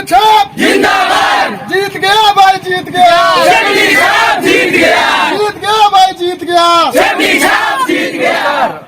छाप जिंदाबाद। जीत गया भाई, जीत गया, चिमनी छाप जीत गया, जीत गया भाई, जीत गया। चिमनी छाप जीत गया।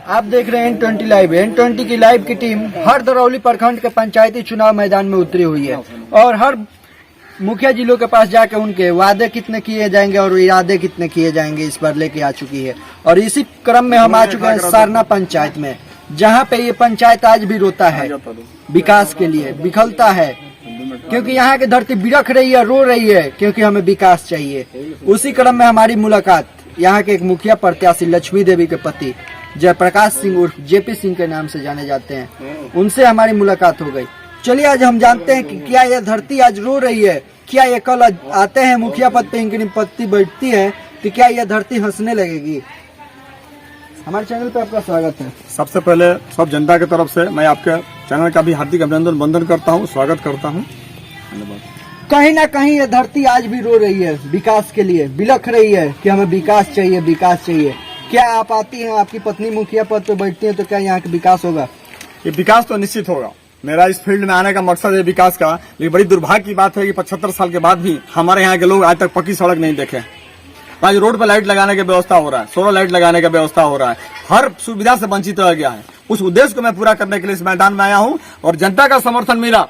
आप देख रहे हैं N20 लाइव। N20 की लाइव की टीम हर दरौली प्रखंड के पंचायती चुनाव मैदान में उतरी हुई है और हर मुखिया जिलों के पास जाकर उनके वादे कितने किए जाएंगे और इरादे कितने किए जाएंगे इस पर लेके आ चुकी है। और इसी क्रम में हम आ चुके हैं सरना पंचायत में, जहां पे ये पंचायत आज भी रोता है विकास के लिए, बिखलता है, क्योंकि यहाँ की धरती बिरख रही है, रो रही है, क्योंकि हमें विकास चाहिए। उसी क्रम में हमारी मुलाकात यहाँ के एक मुखिया प्रत्याशी लक्ष्मी देवी के पति जयप्रकाश सिंह उर्फ जेपी सिंह के नाम से जाने जाते हैं, उनसे हमारी मुलाकात हो गई। चलिए आज हम जानते हैं कि क्या यह धरती आज रो रही है, क्या ये कल आते हैं मुखिया पद पे, इनकी पत्ती बैठती है तो क्या यह धरती हंसने लगेगी। हमारे चैनल पे आपका स्वागत है। सबसे पहले सब जनता की तरफ से मैं आपके चैनल का भी हार्दिक अभिनंदन वंदन करता हूँ, स्वागत करता हूँ। कहीं ना कहीं ये धरती आज भी रो रही है विकास के लिए, बिलख रही है कि हमें विकास चाहिए, विकास चाहिए। क्या आप आती हैं, आपकी पत्नी मुखिया पद पे बैठती है तो क्या यहाँ का विकास होगा? ये विकास तो निश्चित होगा। मेरा इस फील्ड में आने का मकसद है विकास का, लेकिन बड़ी दुर्भाग्य की बात है कि 75 साल के बाद भी हमारे यहाँ के लोग आज तक पक्की सड़क नहीं देखे। आज रोड पर लाइट लगाने की व्यवस्था हो रहा है, सोलर लाइट लगाने का व्यवस्था हो रहा है, हर सुविधा से वंचित रह गया है। उस उद्देश्य को मैं पूरा करने के लिए इस मैदान में आया हूँ और जनता का समर्थन मिला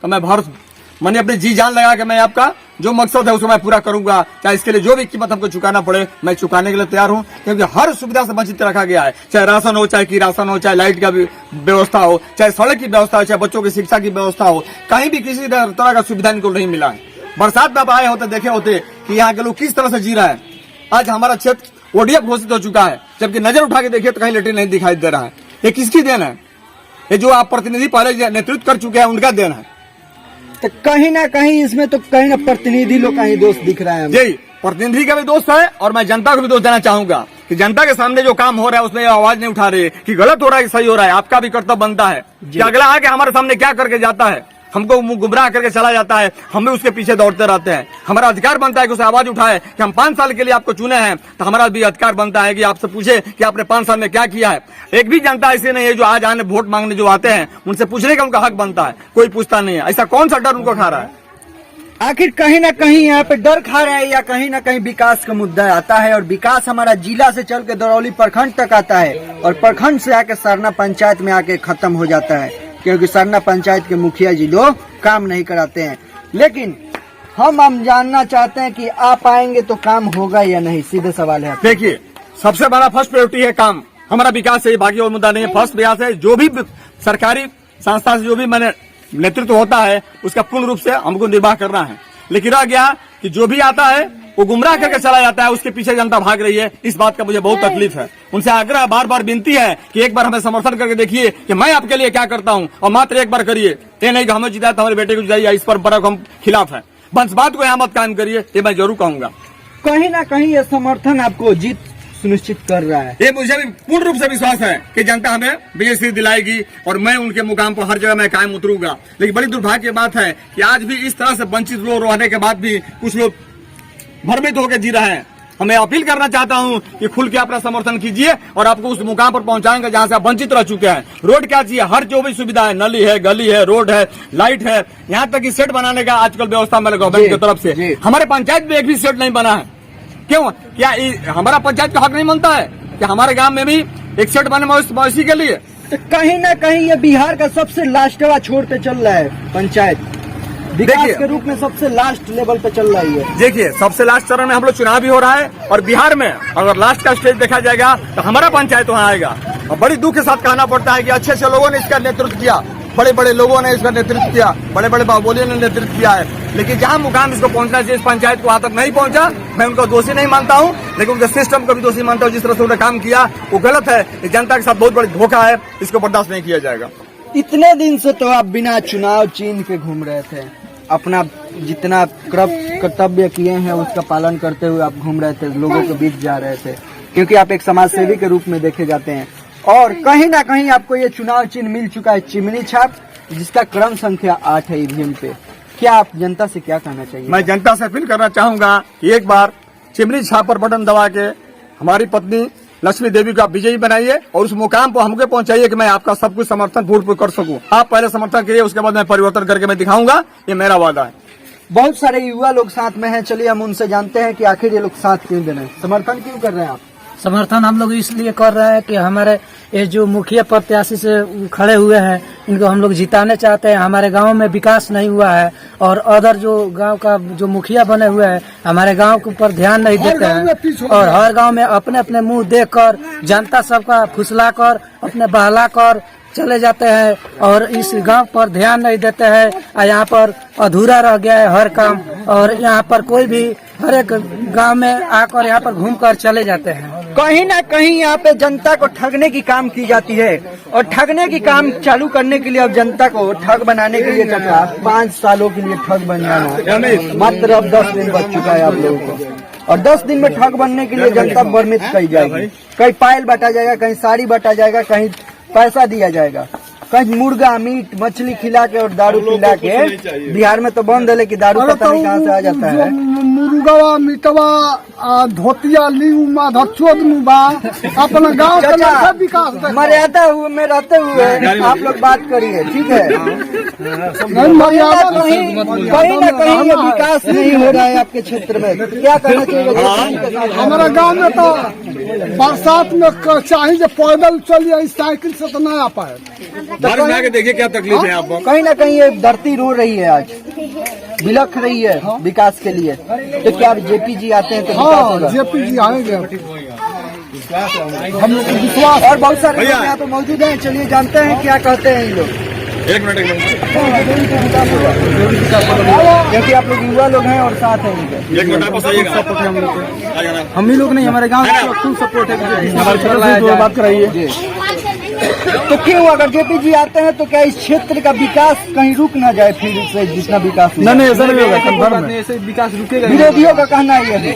तो मैं मैंने अपनी जी जान लगा कि मैं आपका जो मकसद है उसको मैं पूरा करूंगा, चाहे इसके लिए जो भी कीमत हमको चुकाना पड़े मैं चुकाने के लिए तैयार हूं, क्योंकि हर सुविधा से वंचित रखा गया है। चाहे राशन हो, चाहे किरासन हो, चाहे लाइट का व्यवस्था हो, चाहे सड़क की व्यवस्था हो, चाहे बच्चों की शिक्षा की व्यवस्था हो, कहीं भी किसी तरह का सुविधा इनको नहीं मिला है। बरसात में आप आए होते देखे होते कि यहाँ के लोग किस तरह से जी रहे हैं। आज हमारा क्षेत्र ओडीएफ घोषित हो चुका है, जबकि नजर उठा के देखिए तो कहीं लेटरिन नहीं दिखाई दे रहा है। ये किसकी देन है? ये जो आप प्रतिनिधि पहले नेतृत्व कर चुके हैं उनका देन है। तो कहीं ना कहीं इसमें तो कहीं ना प्रतिनिधि लोग का ही दोष दिख रहा है। जी, प्रतिनिधि का भी दोस्त है और मैं जनता को भी दोष देना चाहूंगा कि जनता के सामने जो काम हो रहा है उसमें आवाज नहीं उठा रही कि गलत हो रहा है कि सही हो रहा है। आपका भी कर्तव्य बनता है कि अगला आके हमारे सामने क्या करके जाता है, हमको गुमराह करके चला जाता है, हम भी उसके पीछे दौड़ते रहते हैं। हमारा अधिकार बनता है कि उसे आवाज उठाए कि हम 5 साल के लिए आपको चुने हैं, तो हमारा भी अधिकार बनता है कि आपसे पूछे कि आपने 5 साल में क्या किया है। एक भी जनता ऐसी नहीं है जो आज आने वोट मांगने जो आते हैं उनसे पूछने का उनका हक बनता है, कोई पूछता नहीं है। ऐसा कौन सा डर उनको खा रहा है? आखिर कहीं ना कहीं यहाँ पे डर खा रहे हैं या कहीं ना कहीं विकास का मुद्दा आता है और विकास हमारा जिला से चल के दरौली प्रखंड तक आता है और प्रखंड से आके सरना पंचायत में आके खत्म हो जाता है, क्योंकि सरना पंचायत के मुखिया जी लोग काम नहीं कराते हैं। लेकिन हम जानना चाहते हैं कि आप आएंगे तो काम होगा या नहीं, सीधे सवाल है। देखिए, सबसे बड़ा फर्स्ट प्रायोरिटी है काम, हमारा विकास है, बाकी और मुद्दा नहीं है। फर्स्ट प्रयास है जो भी सरकारी संस्था से जो भी मैंने नेतृत्व होता है उसका पूर्ण रूप से हमको निर्वाह करना है। लेकिन रह गया कि जो भी आता है वो गुमराह करके चला जाता है, उसके पीछे जनता भाग रही है। इस बात का मुझे बहुत तकलीफ है। उनसे आग्रह बार बार विनती है कि एक बार हमें समर्थन करके देखिए कि मैं आपके लिए क्या करता हूं और मात्र एक बार करिए। ये नहीं कि हमें जिताया तो हमारे बेटे को जिताइए, इस पर बड़ा हम खिलाफ है। बात को यहाँ मत कायम करिए, ये मैं जरूर कहूंगा। कहीं ना कहीं ये समर्थन आपको जीत सुनिश्चित कर रहा है। ये मुझे भी पूर्ण रूप से विश्वास है कि जनता हमें विजय दिलाएगी और मैं उनके मुकाम पर हर जगह मैं कायम उतरूंगा। लेकिन बड़ी दुर्भाग्य की बात है कि आज भी इस तरह से वंचित लोग रहने के बाद भी कुछ लोग भ्रमित होकर जी रहे हैं। हमें अपील करना चाहता हूं कि खुल के अपना समर्थन कीजिए और आपको उस मुकाम पर पहुंचाएंगे जहां से आप वंचित रह चुके हैं। रोड क्या चाहिए, हर जो भी सुविधा है, नली है, गली है, रोड है, लाइट है, यहाँ तक कि सेट बनाने का आजकल व्यवस्था मेरे गवर्नमेंट की तरफ से। हमारे पंचायत में एक भी सेट नहीं बना है। क्यों? क्या हमारा पंचायत का हक नहीं बनता है कि हमारे गांव में भी एक सेट बने मवेशी के लिए? तो कहीं ना कहीं ये बिहार का सबसे लास्टवा छोर पे चल रहा है, पंचायत विकास के रूप में सबसे लास्ट लेवल पे चल रही है। देखिए, सबसे लास्ट चरण में हम लोग चुनाव भी हो रहा है और बिहार में अगर लास्ट का स्टेज देखा जाएगा तो हमारा पंचायत वहाँ आएगा। और बड़ी दुख के साथ कहना पड़ता है कि अच्छे अच्छे लोगों ने इसका नेतृत्व किया, बड़े बड़े लोगों ने इसका नेतृत्व किया, बड़े बड़े बाबोलियों ने नेतृत्व किया है, लेकिन जहां मुकाम इसको पहुंचना चाहिए इस पंचायत को वहां तक नहीं पहुंचा। मैं उनको दोषी नहीं मानता हूं, लेकिन उनके सिस्टम को भी दोषी मानता हूं। जिस तरह से उन्होंने काम किया वो गलत है। जनता के साथ बहुत बड़ी धोखा है, इसको बर्दाश्त नहीं किया जाएगा। इतने दिन से तो आप बिना चुनाव चिन्ह के घूम रहे थे, अपना जितना कर्तव्य किए हैं उसका पालन करते हुए आप घूम रहे थे, लोगों के बीच जा रहे थे, क्योंकि आप एक समाज सेवी के रूप में देखे जाते हैं। और कहीं ना कहीं आपको ये चुनाव चिन्ह मिल चुका है, चिमनी छाप, जिसका क्रम संख्या 8 है ईवीएम पे। क्या आप जनता से क्या कहना चाहिए? मैं जनता से अपील करना चाहूंगा कि एक बार चिमनी छाप पर बटन दबा के हमारी पत्नी लक्ष्मी देवी को आप विजयी बनाइए और उस मुकाम पर हमको पहुंचाइए कि मैं आपका सब कुछ समर्थन पूर्ण कर सकूं। आप पहले समर्थन करिए, उसके बाद मैं परिवर्तन करके मैं दिखाऊंगा, ये मेरा वादा है। बहुत सारे युवा लोग साथ में हैं, चलिए हम उनसे जानते हैं कि आखिर ये लोग साथ क्यों दे रहे हैं, समर्थन क्यों कर रहे हैं आप? समर्थन हम लोग इसलिए कर रहे हैं कि हमारे ये जो मुखिया प्रत्याशी से खड़े हुए हैं, इनको हम लोग जिताने चाहते हैं। हमारे गांव में विकास नहीं हुआ है और अदर जो गांव का जो मुखिया बने हुए हैं हमारे गांव के ऊपर ध्यान नहीं देते हैं और हर गांव में अपने अपने मुंह देखकर जनता सबका फुसला कर अपने बहला कर चले जाते हैं और इस गांव पर ध्यान नहीं देते हैं। और यहाँ पर अधूरा रह गया है हर काम और यहाँ पर कोई भी हर एक गांव में आकर यहाँ पर घूमकर चले जाते हैं। कहीं ना कहीं यहाँ पे जनता को ठगने की काम की जाती है और ठगने की काम चालू करने के लिए अब जनता को ठग बनाने के लिए चक्रा 5 सालों के लिए ठग बन जाना मात्र अब 10 दिन बच चुका है आप लोगों को और 10 दिन में ठग बनने के लिए जनता भ्रमित की जाएगी। कहीं पायल बांटा जाएगा, कहीं साड़ी बांटा जाएगा, कहीं पैसा दिया जाएगा, कहीं मुर्गा मीट मछली खिला के और दारू पिला के। बिहार में तो बंद है लेकिन दारू पता नहीं कहाँ से आ जाता है। मुर्गवा मिटवा धोतिया लीऊ माधोद मुबा अपना गांव का लड़का विकास मर्यादा में रहते हुए आप लोग बात करिए, ठीक है? मर्यादा कहीं ना कहीं ये विकास नहीं हो रहा है आपके क्षेत्र में, क्या करना चाहिए? हमारा गांव में तो बरसात में चाहिए जो पैदल चलिए, साइकिल से तो नहीं आ पाए। देखिए क्या तकलीफ है आपको। कहीं ना कहीं ये धरती रो रही है, आज बिलख रही है विकास के लिए। तो क्या जेपी जी आते हैं तो विकास होगा? जेपी जी आएंगे, हम लोग को विश्वास। और बहुत सारे लोग यहाँ पे मौजूद हैं, चलिए जानते हैं क्या कहते हैं इन लोग। एक मिनट क्योंकि आप लोग युवा लोग हैं और साथ हैं इनके। एक मिनट आप हम ही लोग नहीं, हमारे गाँव का फुल सपोर्ट है। बात कराइए। तो क्यों अगर जेपी जी आते हैं तो क्या इस क्षेत्र का विकास कहीं रुक ना जाए? फिर से जितना विकास नहीं ऐसा नहीं होगा, कंफर्म है। ऐसे विकास रुकेगा। विरोधियों का कहना है ये,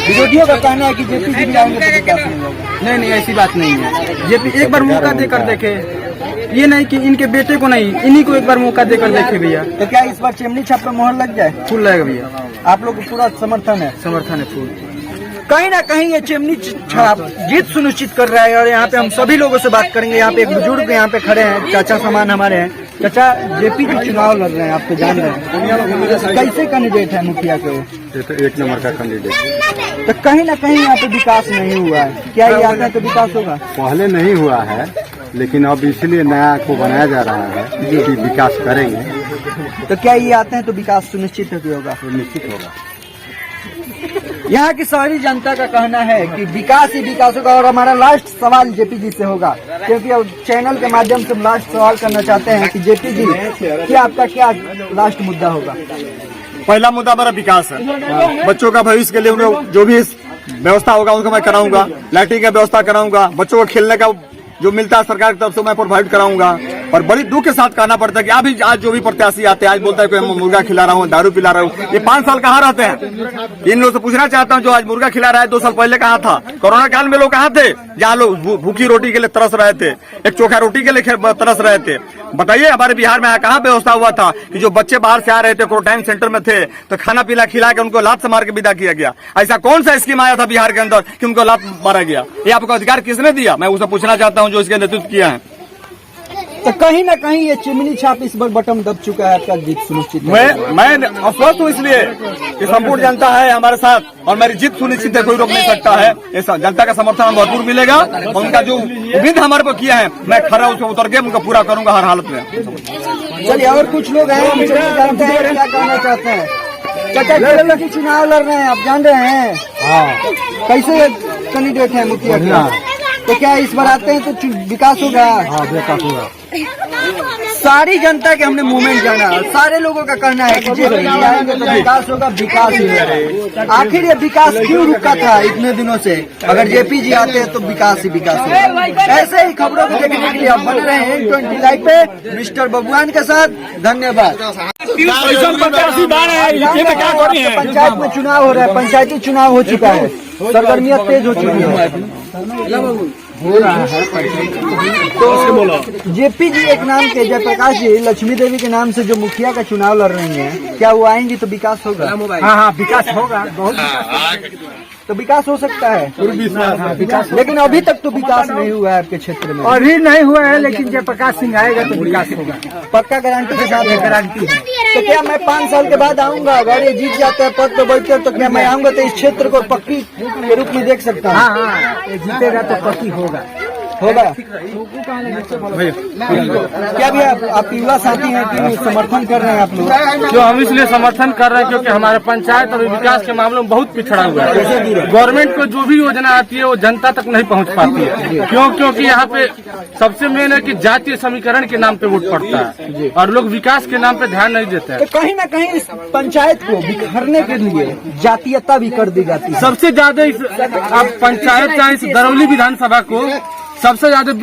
विरोधियों का कहना है कि जेपी जी भी आएंगे तो विकास नहीं होगा। नहीं ऐसी बात नहीं है। जेपी एक बार मौका देकर देखे, ये नहीं कि इनके बेटे को नहीं, इन्हीं को एक बार मौका देकर देखे भैया। तो क्या इस बार चिमनी छाप पर मोहर लग जाए? फुल लगेगा भैया, आप लोग को पूरा समर्थन है? समर्थन है फुल। कहीं ना कहीं ये चिमनी छाप जीत सुनिश्चित कर रहा है और यहाँ पे हम सभी लोगों से बात करेंगे। यहाँ पे एक बुजुर्ग यहाँ पे खड़े हैं, चाचा समान हमारे हैं। चाचा, जेपी जी चुनाव लड़ रहे हैं, आप तो जान रहे हैं, कैसे कैंडिडेट है मुखिया के? ये तो 1 नंबर का कैंडिडेट। तो कहीं ना कहीं यहाँ पे विकास नहीं हुआ है, क्या ये आते हैं तो विकास होगा? पहले नहीं हुआ है लेकिन अब इसलिए नया को बनाया जा रहा है कि विकास करेंगे। तो क्या ये आते हैं तो विकास सुनिश्चित होगा? निश्चित होगा। यहाँ की सारी जनता का कहना है कि विकास ही विकास होगा। और हमारा लास्ट सवाल जेपी जी से होगा, क्योंकि अब चैनल के माध्यम से हम लास्ट सवाल करना चाहते हैं कि जेपी जी क्या आपका क्या लास्ट मुद्दा होगा? पहला मुद्दा हमारा विकास है। बच्चों का भविष्य के लिए उन्हें जो भी व्यवस्था होगा उनको मैं कराऊंगा, लाइटिंग का व्यवस्था कराऊंगा, बच्चों को खेलने का जो मिलता है सरकार की तरफ से मैं प्रोवाइड कराऊंगा। और बड़ी दुख के साथ कहना पड़ता है कि अभी आज जो भी प्रत्याशी आते हैं आज बोलता है कि मैं मुर्गा खिला रहा हूँ, दारू पिला रहा हूँ। ये 5 साल कहाँ रहते हैं? इन लोगों से पूछना चाहता हूँ, जो आज मुर्गा खिला रहा है 2 साल पहले कहाँ था? कोरोना काल में लोग कहाँ थे? जहाँ लोग भूखी रोटी के लिए तरस रहे थे, एक चोखा रोटी के लिए तरस रहे थे। बताइए हमारे बिहार में कहाँ व्यवस्था हुआ था कि जो बच्चे बाहर से आ रहे थे क्वारंटाइन सेंटर में थे तो खाना पीना खिला के उनको लात से मार के विदा किया गया? ऐसा कौन सा स्कीम आया था बिहार के अंदर कि उनको लात मारा गया? ये आपको अधिकार किसने दिया? मैं उसे पूछना चाहता हूँ जो इसके नेतृत्व किया है। तो कहीं ना कहीं ये चिमनी छाप इस बार बटन दब चुका है, आपका जीत सुनिश्चित है। मैं अस्वस्थ हूँ इसलिए कि संपूर्ण जनता है हमारे साथ और मेरी जीत सुनिश्चित है, कोई रोक नहीं सकता है। ऐसा जनता का समर्थन भरपूर मिलेगा और उनका जो उम्मीद हमारे को किया है मैं खरा उसको उतर के उनका पूरा करूंगा हर हालत में। चलिए और कुछ लोग हैं, जानते हैं क्या कहना चाहते हैं। चाचा की चुनाव लड़ रहे हैं, आप जान रहे हैं? हाँ। कैसे कैंडिडेट है मुखिया का? तो क्या इस बार आते हैं तो विकास होगा? हाँ, विकास होगा। सारी जनता के हमने मूवमेंट जाना, सारे लोगों का कहना है कि जेपी जी आएंगे तो विकास होगा, विकास ही होगा। आखिर ये विकास क्यों रुका था इतने दिनों से? अगर जेपी जी आते हैं तो विकास ही विकास होगा। ऐसे ही खबरों को देखने के लिए आप बने रहे हैं 20 लाइव पे मिस्टर बबुआन के साथ। धन्यवाद। पंचायत में चुनाव हो रहा है, पंचायती चुनाव हो चुका है, सरगर्मियां तेज हो चुकी है। तो जेपी जी एक नाम के जयप्रकाश जी लक्ष्मी देवी के नाम से जो मुखिया का चुनाव लड़ रही हैं, क्या वो आएंगी तो विकास होगा? हाँ विकास होगा, बहुत तो विकास हो सकता है। विकास लेकिन अभी तक तो विकास नहीं हुआ है आपके क्षेत्र में। अभी नहीं हुआ है, लेकिन जब प्रकाश सिंह आएगा तो विकास होगा। पक्का गारंटी के साथ गारंटी है। तो क्या मैं 5 साल के बाद आऊंगा, अगर ये जीत जाते हैं पद पे बैठते हैं, तो क्या मैं आऊंगा तो इस क्षेत्र को पक्की के रूप में देख सकता हूँ? हाँ, ये जीतेगा तो पक्की होगा। क्या भी आप युवा साथी हैं कि समर्थन कर रहे हैं आप लोग? जो हम इसलिए समर्थन कर रहे हैं क्योंकि हमारा पंचायत अभी विकास के मामलों में बहुत पिछड़ा हुआ है। गवर्नमेंट को जो भी योजना आती है वो जनता तक नहीं पहुंच पाती है। क्योंकि यहाँ पे सबसे मेन है कि जातीय समीकरण के नाम पे वोट पड़ता है और लोग विकास के नाम पे ध्यान नहीं देते हैं। तो कहीं न कहीं इस पंचायत को बिखरने के लिए जातीयता भी कर दी जाती है। सबसे ज्यादा आप पंचायत चाहे इस दरौली विधानसभा को सबसे ज्यादा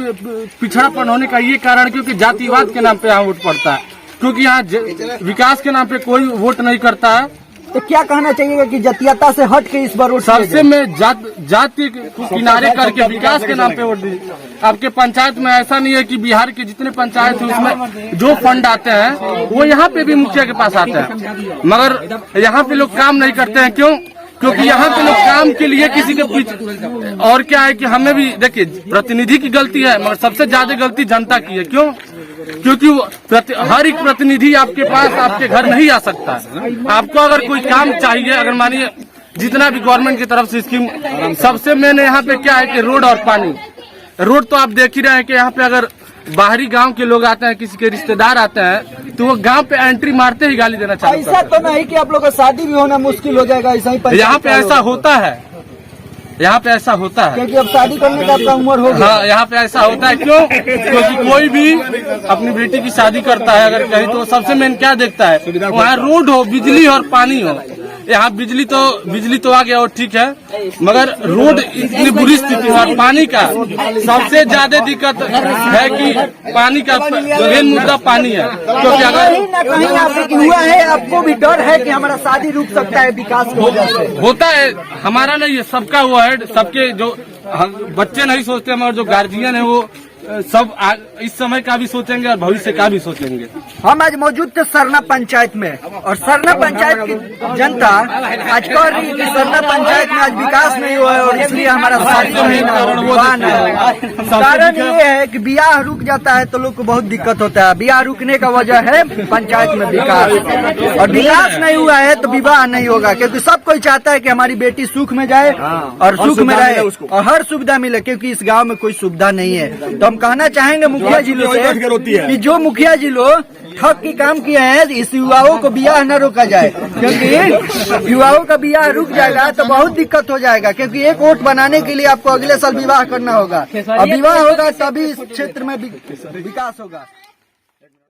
पिछड़ापन होने का ये कारण क्योंकि जातिवाद के नाम पे यहाँ वोट पड़ता है। क्योंकि यहाँ विकास के नाम पे कोई वोट नहीं करता है। तो क्या कहना चाहिएगा कि जातीयता से हट के इस बार वोट सबसे में जाति को किनारे करके विकास के नाम पे वोट दीजिए। आपके पंचायत में ऐसा नहीं है कि बिहार के जितने पंचायत है उसमें जो फंड आते हैं वो यहाँ पे भी मुखिया के पास आते हैं, मगर यहाँ पे लोग काम नहीं करते हैं। क्यों? क्योंकि यहाँ पे लोग काम के लिए किसी के पीछे। और क्या है कि हमें भी देखिए प्रतिनिधि की गलती है, मगर सबसे ज्यादा गलती जनता की है। क्यों? क्योंकि हर एक प्रतिनिधि आपके पास आपके घर नहीं आ सकता है। आपको अगर कोई काम चाहिए, अगर मानिए जितना भी गवर्नमेंट की तरफ से स्कीम, सबसे मेन यहाँ पे क्या है कि रोड और पानी। रोड तो आप देख ही रहे हैं कि यहाँ पे अगर बाहरी गांव के लोग आते हैं, किसी के रिश्तेदार आते हैं, तो वो गांव पे एंट्री मारते ही गाली देना चाहते हैं। ऐसा तो नहीं कि आप लोग का शादी भी होना मुश्किल हो जाएगा ऐसा ही? यहाँ पे ऐसा होता है, यहाँ पे ऐसा होता है क्योंकि अब शादी करने का आपका उम्र हो गया। हाँ, यहाँ पे ऐसा होता है। क्यों? क्योंकि कोई भी अपनी बेटी की शादी करता है अगर कहीं, तो सबसे मेन क्या देखता है, वहाँ रोड हो, बिजली और पानी हो। यहाँ बिजली तो आ गया और ठीक है, मगर रोड इतनी बुरी स्थिति है और पानी का सबसे ज्यादा दिक्कत है कि पानी का मेन मुद्दा पानी है। क्योंकि अगर कहीं न कहीं आप युवा है, आपको भी डर है कि हमारा शादी रुक सकता है विकास की वजह से? होता है, हमारा नहीं है, सबका हुआ है। सबके जो बच्चे नहीं सोचते मगर जो गार्जियन है वो सब इस समय का भी सोचेंगे और भविष्य का भी सोचेंगे। हम आज मौजूद थे सरना पंचायत में, और सरना पंचायत की जनता आज कह रही है कि सरना पंचायत में आज विकास नहीं हुआ है और इसलिए हमारा शादी नहीं हुआ। कारण ये है कि ब्याह रुक जाता है तो लोग को बहुत दिक्कत होता है। ब्याह रुकने का वजह है पंचायत में विकास, और विकास नहीं हुआ है तो विवाह नहीं होगा। क्योंकि सब कोई चाहता है कि हमारी बेटी सुख में जाए और सुख में रहे और हर सुविधा मिले, क्योंकि इस गाँव में कोई सुविधा नहीं है। तो हम कहना चाहेंगे मुखिया जी लोग से कि जो मुखिया जी लोग ठग की काम किए हैं, इस युवाओं को ब्याह न रोका जाए, क्योंकि युवाओं का ब्याह रुक जाएगा तो बहुत दिक्कत हो जाएगा। क्योंकि एक वोट बनाने के लिए आपको अगले साल विवाह करना होगा, और विवाह होगा तभी इस क्षेत्र में विकास होगा।